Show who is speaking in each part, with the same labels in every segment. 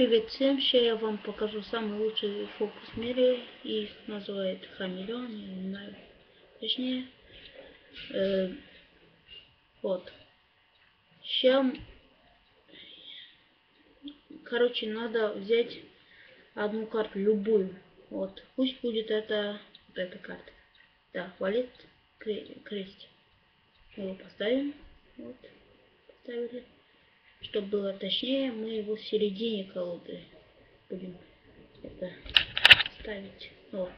Speaker 1: Привет всем, сейчас я вам покажу самый лучший фокус в мире, и называют хамелеон, я не знаю точнее. Вот. Сейчас, короче, надо взять одну карту, любую. Вот. Пусть будет это, вот эта карта. Да, валет крестик. Мы его поставим. Вот. Поставили. Чтобы было точнее, мы его в середине колоды будем это ставить. Вот.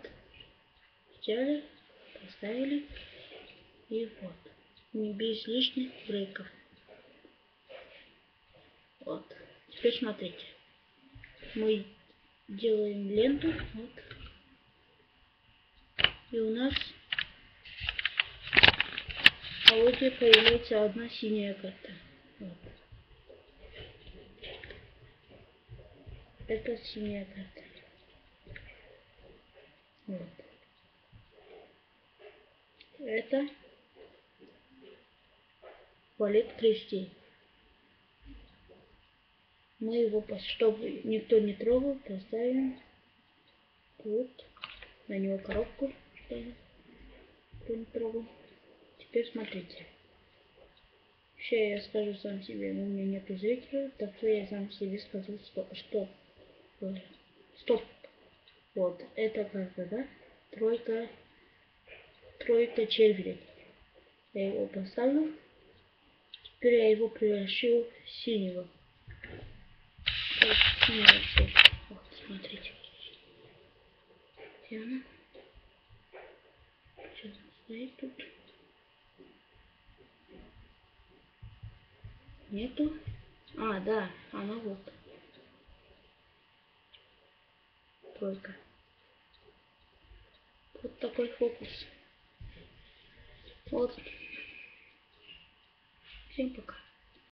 Speaker 1: Взяли, поставили. И вот. Не без лишних брейков. Вот. Теперь смотрите. Мы делаем ленту. Вот. И у нас в колоде появляется одна синяя карта. Вот. Это синяя карта. Вот. Это валет крестей. Мы его, чтобы никто не трогал, поставим тут. На него коробку, чтобы никто не трогал. Теперь смотрите. Сейчас я скажу сам себе, но у меня нету зрителя, так что я сам себе скажу, стоп. Вот, это карта, да? Тройка червей. Я его поставлю. Теперь я его превращу в синего. Вот, смотрите. Где она? Сейчас стоит тут. Нету? А, да, она вот. Тройка. Вот такой фокус. Вот. Всем пока.